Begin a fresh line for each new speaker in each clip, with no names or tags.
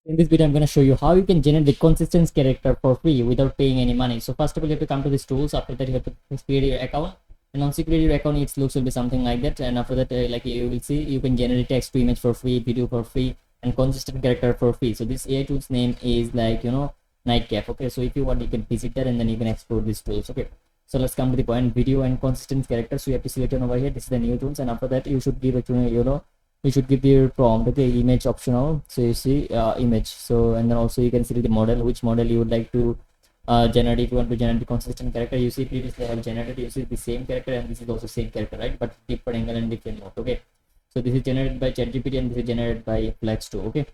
In this video, I'm going to show you how you can generate the consistent character for free without paying any money. So first of all, you have to come to these tools. After that, you have to create your account. And once you create your account, its looks will be something like that. And after that, like you will see, you can generate text to image for free, video for free, and consistent character for free. So this AI tool's name is like, Nightcap. Okay, so if you want, you can visit that and then you can explore these tools. Okay, so let's come to the point. Video and consistent character. So you have to select on over here. This is the new tools, and after that, you should give it to you should give your prompt. Okay, image optional. So you see image. So and then also you can select the model, which model you would like to generate. If you want to generate the consistent character, you see previously I have generated, you see the same character, and this is also same character, right? But different angle and different mode. Okay, so this is generated by ChatGPT and this is generated by Flex 2. Okay,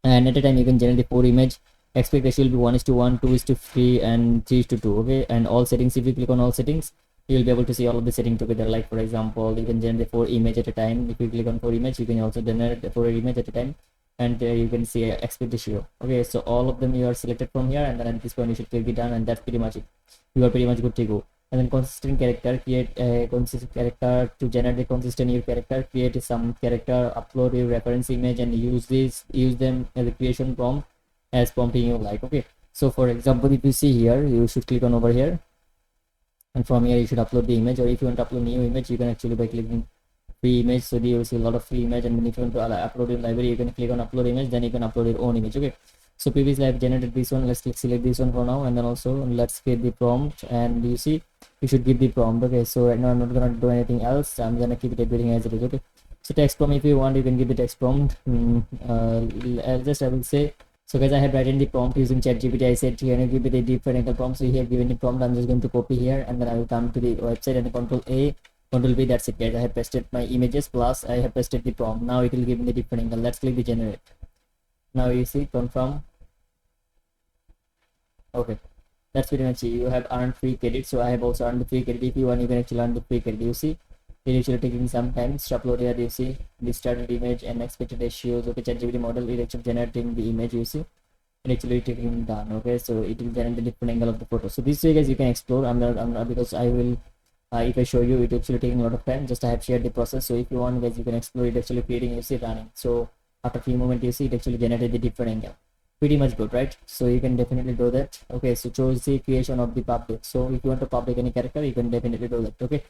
and at a time you can generate the 4 image. Aspect ratio will be 1:1, 2:3, and 3:2. Okay, and all settings, if you click on all settings, you will be able to see all of the settings together. Like for example, you can generate 4 image at a time. If you click on 4 image, you can also generate 4 image at a time, and you can see aspect ratio. Okay, so all of them you are selected from here, and then at this point you should click it done, and that's pretty much it. You are pretty much good to go. And then consistent character, create a consistent character. To generate a consistent new character, create some character, upload your reference image, and use them as a creation prompt as prompting you like. Okay, so for example, if you see here, you should click on over here, and from here you should upload the image. Or if you want to upload new image, you can actually by clicking free image. So you will see a lot of free image, and then if you want to upload your library, you can click on upload image, then you can upload your own image. Okay, so previously I've generated this one. Let's select this one for now, and then also let's create the prompt, and you see you should give the prompt. Okay, so right now I'm not gonna do anything else. I'm gonna keep it everything as it is. Okay, so text prompt, if you want, you can give the text prompt. I will say, so guys, I have written the prompt using ChatGPT. I said can you give me the different angle prompt. So you have given the prompt. I'm just going to copy here, and then I will come to the website and Control A, Control V. That's it, guys. I have pasted my images plus I have pasted the prompt. Now it will give me the different angle. Let's click the generate. Now you see confirm. Okay, that's pretty much it. You have earned free credit. So I have also earned the free credit. If you want, you can actually earn the free credit. You see, it actually taking some time to upload here. You see the started image and expected ratios. Okay, ChatGPT model is actually generating the image. You see, it actually taking done. Okay, so it will generate the different angle of the photo. So this way, guys, you can explore. I'm not because I will. If I show you, it actually taking a lot of time. Just I have shared the process. So if you want, guys, you can explore it. Actually creating. You see running. So after a few moments, you see it actually generated the different angle. Pretty much good, right? So you can definitely do that. Okay, so choose the creation of the public. So if you want to public any character, you can definitely do that. Okay,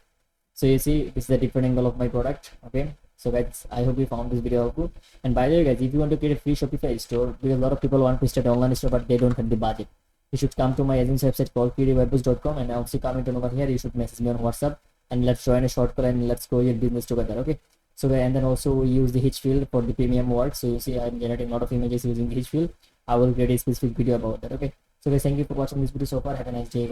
so you see this is the different angle of my product. Okay, so guys, I hope you found this video helpful. And by the way, guys, if you want to create a free Shopify store, because a lot of people want to start an online store but they don't have the budget, you should come to my agency website called creativewebhooks.com, and also comment on over here. You should message me on WhatsApp, and let's join a short call and let's grow your business together. Okay, so and then also we use the H field for the premium work. So you see I'm generating a lot of images using the H field. I will create a specific video about that. Okay, so guys, thank you for watching this video so far. Have a nice day.